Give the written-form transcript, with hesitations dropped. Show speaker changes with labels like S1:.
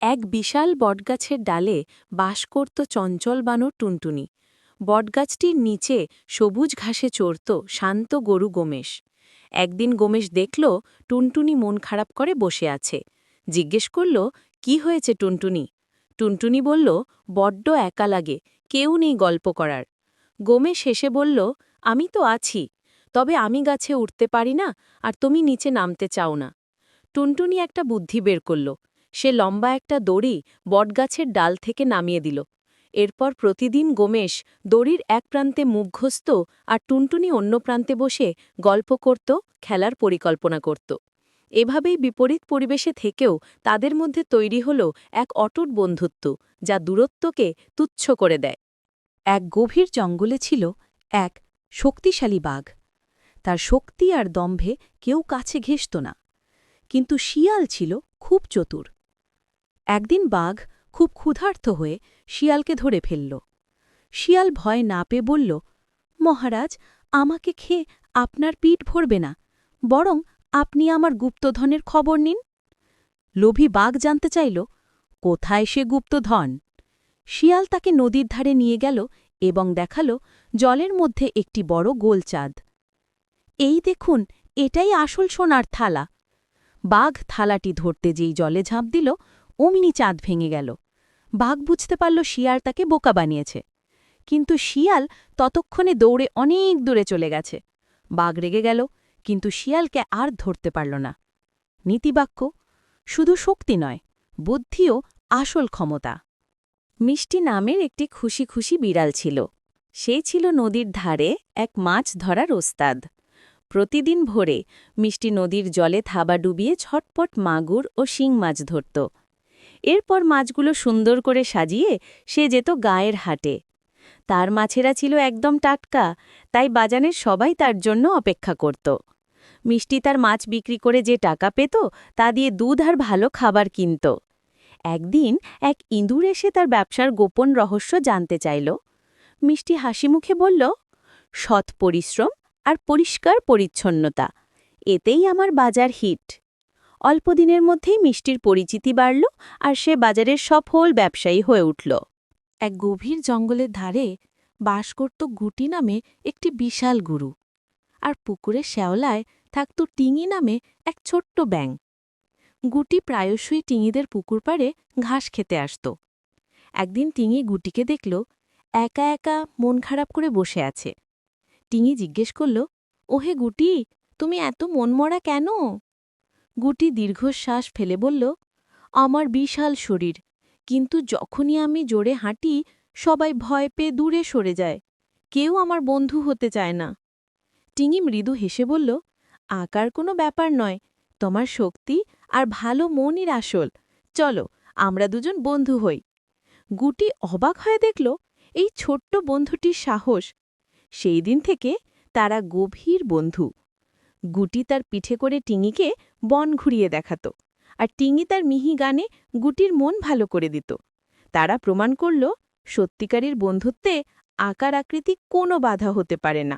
S1: এক বিশাল বটগাছের ডালে বাস করত চঞ্চল বানর টুনটুনি। বটগাছটির নিচে সবুজ ঘাসে চড়ত শান্ত গরু গোমেশ। একদিন গোমেশ দেখল টুনটুনি মন খারাপ করে বসে আছে। জিজ্ঞেস করল, কি হয়েছে টুনটুনি? টুনটুনি বলল, বড্ড একা লাগে, কেউ নেই গল্প করার। গোমেশ হেসে বলল, আমি তো আছি, তবে আমি গাছে উঠতে পারি না, আর তুমি নিচে নামতে চাও না। টুনটুনি একটা বুদ্ধি বের করল। সে লম্বা একটা দড়ি বটগাছের ডাল থেকে নামিয়ে দিল। এরপর প্রতিদিন গোমেশ দড়ির এক প্রান্তে মুখঘস্ত আর টুনটুনি অন্য প্রান্তে বসে গল্প করত, খেলার পরিকল্পনা করত। এভাবেই বিপরীত পরিবেশে থেকেও তাদের মধ্যে তৈরি হল এক অটুট বন্ধুত্ব, যা দূরত্বকে তুচ্ছ করে দেয়। এক গভীর জঙ্গলে ছিল এক শক্তিশালী বাঘ। তার শক্তি আর দম্ভে কেউ কাছে ঘেঁষত না। কিন্তু শিয়াল ছিল খুব চতুর। একদিন বাঘ খুব ক্ষুধার্ত হয়ে শিয়ালকে ধরে ফেলল। শিয়াল ভয় না পেয়ে বলল, মহারাজ, আমাকে খেয়ে আপনার পিঠ ভরবে না, বরং আপনি আমার গুপ্তধনের খবর নিন। লোভী বাঘ জানতে চাইল, কোথায় সে গুপ্তধন? শিয়াল তাকে নদীর ধারে নিয়ে গেল এবং দেখাল জলের মধ্যে একটি বড় গোল চাঁদ। এই দেখুন, এটাই আসল সোনার থালা। বাঘ থালাটি ধরতে যেই জলে ঝাঁপ দিল, অমনি চাঁদ ভেঙে গেল। বাঘ বুঝতে পারল শিয়াল তাকে বোকা বানিয়েছে। কিন্তু শিয়াল ততক্ষণে দৌড়ে অনেক দূরে চলে গেছে। বাঘ রেগে গেল, কিন্তু শিয়ালকে আর ধরতে পারল না। নীতিবাক্য: শুধু শক্তি নয়, বুদ্ধিও আসল ক্ষমতা। মিষ্টি নামের একটি খুশি খুশি বিড়াল ছিল। সে ছিল নদীর ধারে এক মাছ ধরার ওস্তাদ। প্রতিদিন ভোরে মিষ্টি নদীর জলে থাবা ডুবিয়ে ঝটপট মাগুর ও শিং মাছ ধরত। এরপর মাছগুলো সুন্দর করে সাজিয়ে সে যেত গায়ের হাটে। তার মাছেরা ছিল একদম টাটকা, তাই বাজারের সবাই তার জন্য অপেক্ষা করত। মিষ্টি তার মাছ বিক্রি করে যে টাকা পেত, তা দিয়ে দুধ আর ভালো খাবার কিনত। একদিন এক ইঁদুর এসে তার ব্যবসার গোপন রহস্য জানতে চাইল। মিষ্টি হাসিমুখে বলল, সৎ পরিশ্রম আর পরিষ্কার পরিচ্ছন্নতা, এতেই আমার বাজার হিট। অল্পদিনের মধ্যেই মিষ্টির পরিচিতি বাড়ল, আর সে বাজারের সফল ব্যবসায়ী হয়ে উঠল। এক গভীর জঙ্গলের ধারে বাস করত গুটি নামে একটি বিশাল গুরু, আর পুকুরের শ্যাওলায় থাকত টিঙি নামে এক ছোট্ট ব্যাঙ। গুটি প্রায়শই টিঙিদের পুকুর পাড়ে ঘাস খেতে আসত। একদিন টিঙি গুটিকে দেখল একা একা মন খারাপ করে বসে আছে। টিঙি জিজ্ঞেস করল, ওহে গুটি, তুমি এত মনমরা কেন? গুটি দীর্ঘশ্বাস ফেলে বলল, আমার বিশাল শরীর, কিন্তু যখনই আমি জোরে হাঁটি সবাই ভয় পেয়ে দূরে সরে যায়, কেউ আমার বন্ধু হতে চায় না। টিঙি মৃদু হেসে বলল, আকার কোনো ব্যাপার নয়, তোমার শক্তি আর ভালো মনই আসল। চলো, আমরা দুজন বন্ধু হই। গুটি অবাক হয়ে দেখল এই ছোট্ট বন্ধুটির সাহস। সেই দিন থেকে তারা গভীর বন্ধু। গুটি তার পিঠে করে টিঙিকে বন ঘুরিয়ে দেখাত, আর টিঙি তার মিহি গানে গুটির মন ভালো করে দিত। তারা প্রমাণ করল, সত্যিকারের বন্ধুত্বে আকার আকৃতি কোনো বাধা হতে পারে না।